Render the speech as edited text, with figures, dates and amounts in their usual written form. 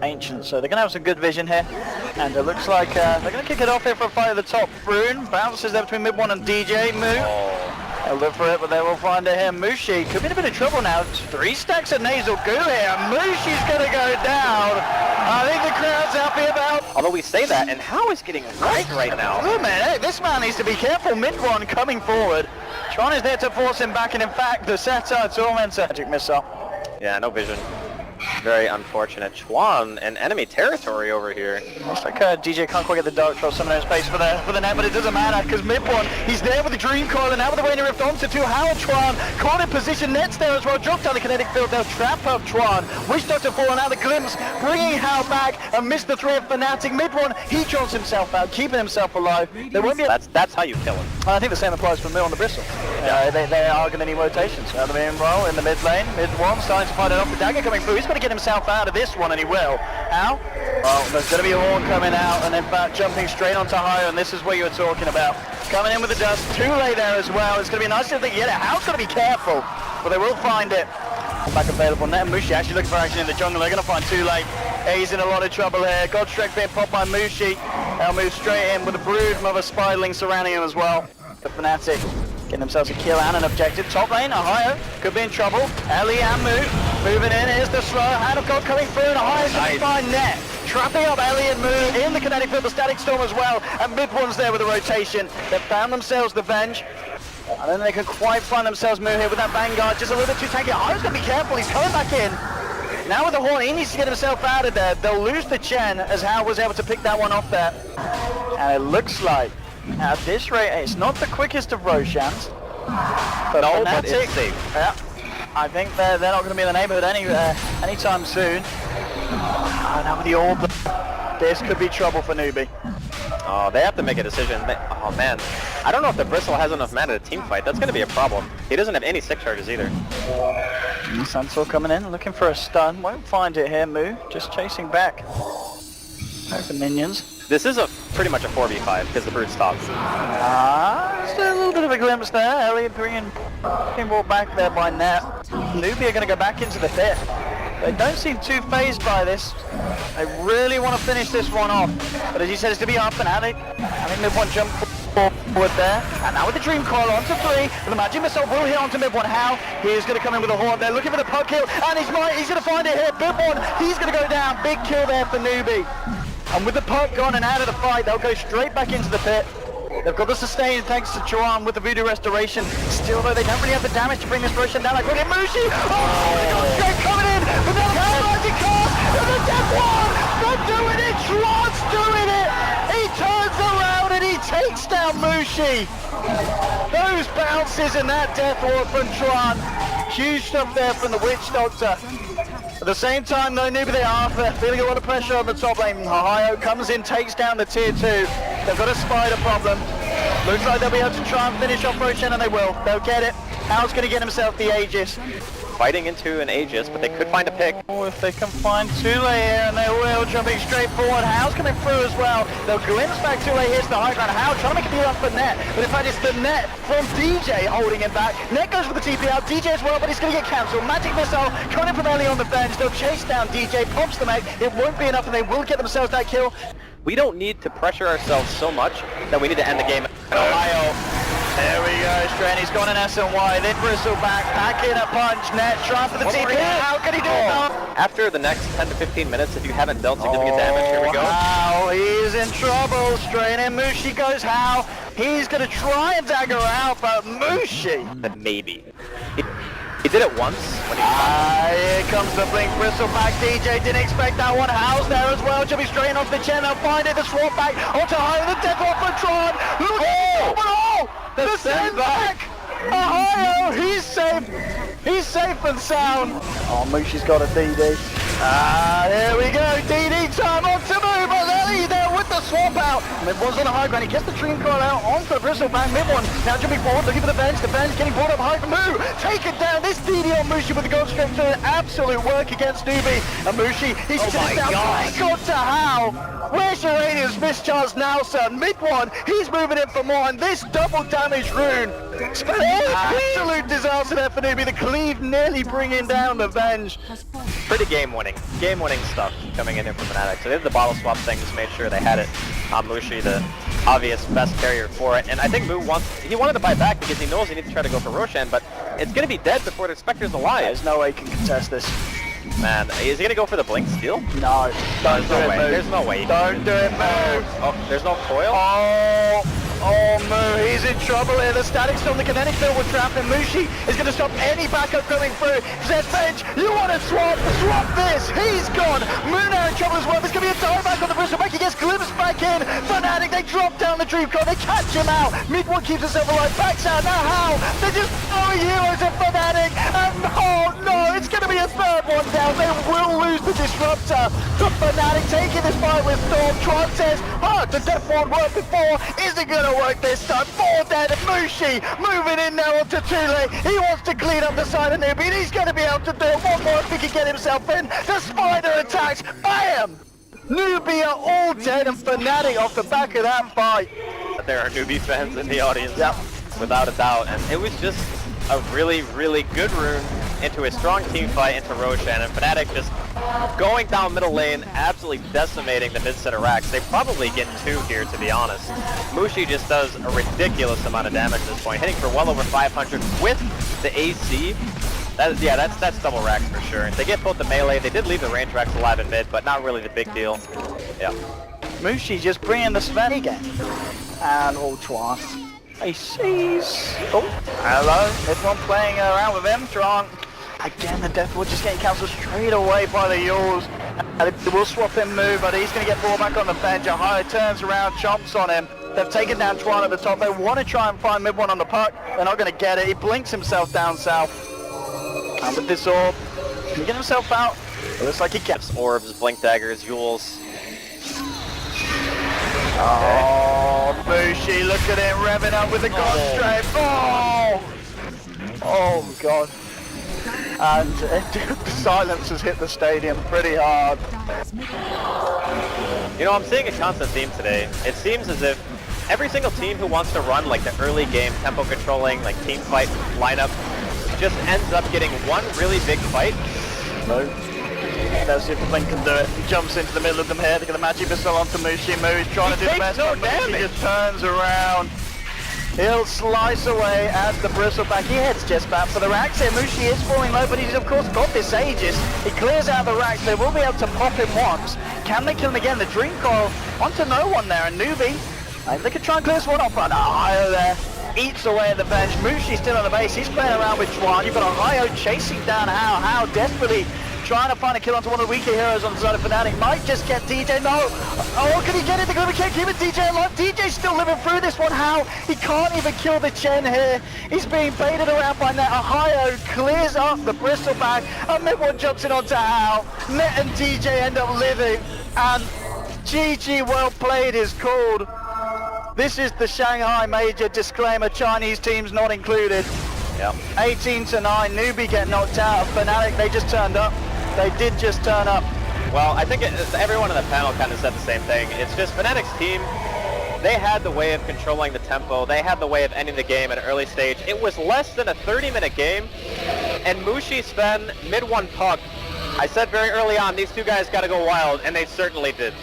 Ancient, so they're going to have some good vision here. And it looks like they're going to kick it off here for a fight at the top. Brune bounces there between mid one and DJ. Move. They'll look for it, but they will find it here. Mushi could be in a bit of trouble now. 3 stacks of nasal goo here. Mushi's going to go down. I think the crowd's happy about. Although we say that, and How is getting right now. Oh man, hey, this man needs to be careful. Mid one coming forward. Tron is there to force him back, and in fact, the Satire Tormentor magic missile. Yeah, no vision. Very unfortunate. Chuan in enemy territory over here. Looks like DJ can't quite get the Dark Troll summoner in space for the net, but it doesn't matter because mid one, he's there with the Dream Coil and now with the Rainer Rift onto 2. Howard Chuan caught in position, Net's there as well, dropped down the kinetic field, they'll trap up Chuan. Wish Doctor falling out the glimpse, bringing Hal back and missed the 3 of Fnatic. Mid one, he drops himself out, keeping himself alive. There won't be that's how you kill him. I think the same applies for Mill on the Bristle. They are going to need rotations. The main role in the mid lane, mid one, starting to fight it off. The dagger coming through, he's going to get himself out of this one, and he will. How? Well, there's going to be a horn coming out, and in fact jumping straight onto Hio, and this is what you were talking about. Coming in with the dust, too late there as well. It's going to be a nice little thing. Yeah, Hal's got to be careful, but they will find it. Back available. Net and Mushi actually looking for action in the jungle. They're going to find too late. He's in a lot of trouble here. Godstrike being popped by Mushi. They'll move straight in with a brood of a Spiderling surrounding him as well. The Fnatic getting themselves a kill and an objective. Top lane, Ohio could be in trouble. Ellie and Moo moving in. Here's the slow hand of God coming through, and Ohio's going to find Net. Trapping up Ellie and Moo in the kinetic field, the Static Storm as well. And mid one's there with a rotation. They've found themselves the Venge. I don't think they can quite find themselves Moo here with that Vanguard. Just a little bit too tanky. Ohio's going to be careful. He's coming back in. Now with the horn, he needs to get himself out of there. They'll lose the Chen as Hal was able to pick that one off there. And it looks like at this rate, it's not the quickest of Roshans. But no, Fnatic, but it's safe. Yeah, I think they're not going to be in the neighborhood anytime soon. Now with the orb, this could be trouble for Newbee. Oh, they have to make a decision. Oh man, I don't know if the Bristle has enough mana to team fight. That's going to be a problem. He doesn't have any 6 charges either. Sunsor coming in, looking for a stun. Won't find it here, Moo. Just chasing back. Go for minions. This is pretty much a 4v5 because the Brood stops. Just a little bit of a glimpse there. Elliot being brought back there by Net. Newbee are going to go back into the pit. They don't seem too phased by this. They really want to finish this one off. But as you said, it's going to be up and having mid one jump forward there. And now with the Dream Coil onto 3. And the Magic Missile will hit onto mid one. How? He's going to come in with a horn. They're looking for the puck kill. And he's going to find it here. Mid one, he's going to go down. Big kill there for Newbee. And with the puck gone and out of the fight, they'll go straight back into the pit. They've got the sustain thanks to Chuan with the Voodoo Restoration. Still though, they don't really have the damage to bring this Roshan down like William Mushi. Oh, they got straight coming in, but they'll paralyzing cast, and the death one! They're doing it, Chuan's doing it! He turns around and he takes down Mushi. Those bounces and that death ward from Chuan. Huge stuff there from the Witch Doctor. At the same time though, Newbee, they are feeling a lot of pressure on the top lane. Ohio comes in, takes down the tier 2. They've got a spider problem. Looks like they'll be able to try and finish off Roshan, and they will. They'll get it. Hal's going to get himself the Aegis. Fighting into an Aegis, but they could find a pick. Oh, if they can find Tule here, and they will, jumping straight forward. Hal's coming through as well. They'll glimpse back Tule, here's the high ground. Hal trying to make a deal up for Net, but in fact it's the Net from DJ holding him back. Net goes for the TP out, DJ as well, but he's going to get cancelled. Magic Missile coming in from early on the bench. They'll chase down DJ, pops the mech. It won't be enough, and they will get themselves that kill. We don't need to pressure ourselves so much that we need to end the game. Ohio. There we go, Strain, he's gone in SNY, then Bristle back in a punch, Net, trying for the TP, how can he do it now? After the next 10 to 15 minutes, if you haven't dealt significant damage, here we go. How, he's in trouble, Strain, and Mushi goes How. He's going to try and dagger out, but Mushi. Maybe. He did it once when he here comes the blink, Bristle back, DJ didn't expect that one, Hal's there as well, jumping straight off the Chen, they'll find it, the swap back onto Ohio, the death off for Tron, look at the send back! Ohio, he's safe and sound. Oh, Mushi's got a DD. Here we go, DD time on to move, but Ellie there with the swap out. Mid one's on the high ground, he gets the Dream Coil out onto the Bristle back, mid one, now jumping forward, looking for the Venge getting brought up high from Moo, take it down, this DD on Mushi with the gold strength doing absolute work against Newbee, and Mushi, he's just down, got to How, where's Uranium's mischance now son, mid one, he's moving in for more, and this double damage rune, absolute disaster there for Newbee, the cleave nearly bringing down the Venge. pretty game-winning stuff coming in here from Fnatic. So they did the bottle swap thing, just made sure they had it on Mushi, the obvious best carrier for it. And I think Mu wanted to buy back because he knows he needs to try to go for Roshan, but it's going to be dead before the Spectre's alive. There's no way he can contest this. Man, is he going to go for the Blink Steal? No, don't do it, Mu. There's no way. Don't do it, Mu. Oh, there's no coil? Oh, Mu, he's in trouble here. The Static's still in the kinetic field with trap, and Mushi is going to stop any backup coming through. Zedbench, you want to swap? Swap this. He's gone. Mu now in trouble as well. There's going to be a dieback on the Bristleback. He gets glimpsed back in. Fnatic, they drop down the Dream Car. They catch him out. Mid-one keeps himself alive. Backs out. Now how? They're just throwing heroes at Fnatic. And oh no, it's going to be a third one down. They will lose the Disruptor. The Fnatic taking this fight with Storm. Tron says, oh, the Death Ward worked before. Is it going to work this time? 4 dead. Mushi moving in now onto Tule. He wants to clean up the side of Newbee, and he's going to be able to do it. One more if he can get himself in. The spider attacks. Bam! Newbee are all dead, and Fnatic off the back of that fight. There are Newbee fans in the audience, yep, without a doubt, and it was just a really, really good rune into a strong team fight into Roshan, and Fnatic just going down middle lane, absolutely decimating the mid set of racks. They probably get 2 here, to be honest. Mushi just does a ridiculous amount of damage at this point, hitting for well over 500 with the AC. That's double racks for sure. They get both the melee. They did leave the range racks alive in mid, but not really the big deal. Yeah. Mushi just bringing the Sven again. And Ultron. He sees. Oh, hello. Everyone playing around with him. Tron. Again, the Death Ward just getting cancelled straight away by the Yules. And they will swap him move, but he's going to get brought back on the bench. Ahaya turns around, chomps on him. They've taken down Tron at the top. They want to try and find mid-one on the puck. They're not going to get it. He blinks himself down south. And with this orb, can he get himself out? It looks like he gets orbs, blink daggers, Yules. Oh, Mushi, look at him revving up with the Godstrafe. Oh god. And the silence has hit the stadium pretty hard. You know, I'm seeing a constant theme today. It seems as if every single team who wants to run like the early game tempo controlling, like team fight lineup, just ends up getting one really big fight. No. Let's see if the Blink can do it. He jumps into the middle of them here. They're going to Magic Missile onto Mushi. Mu's trying to do the best, but Mushi just turns around. He'll slice away as the Bristleback. He heads just back for the racks here. Mushi is falling low, but he's of course got this Aegis. He clears out the racks. They will be able to pop him once. Can they kill him again? The Dream Coil onto no one there, and Newbee. They could try and clear this one off, but Ohio there eats away at the bench. Mushi's still on the base. He's playing around with Twan. You've got Ohio chasing down How desperately trying to find a kill onto one of the weaker heroes on the side of Fnatic. Might just get DJ. No! Oh, can he get it? The Glimmer can't keep it. DJ alive. DJ's still living through this one. How? He can't even kill the Chen here. He's being baited around by Net. Ohio clears up the Bristleback. And mid-one jumps in onto How. Net and DJ end up living. And GG well played is called. This is the Shanghai Major. Disclaimer, Chinese teams not included. Yep. 18-9, Newbee get knocked out. Fnatic, they just turned up. They did just turn up. Well, I think everyone on the panel kind of said the same thing. It's just Fnatic's team, they had the way of controlling the tempo. They had the way of ending the game at an early stage. It was less than a 30-minute game, and Mushi, Sven, mid-one puck. I said very early on, these two guys got to go wild, and they certainly did.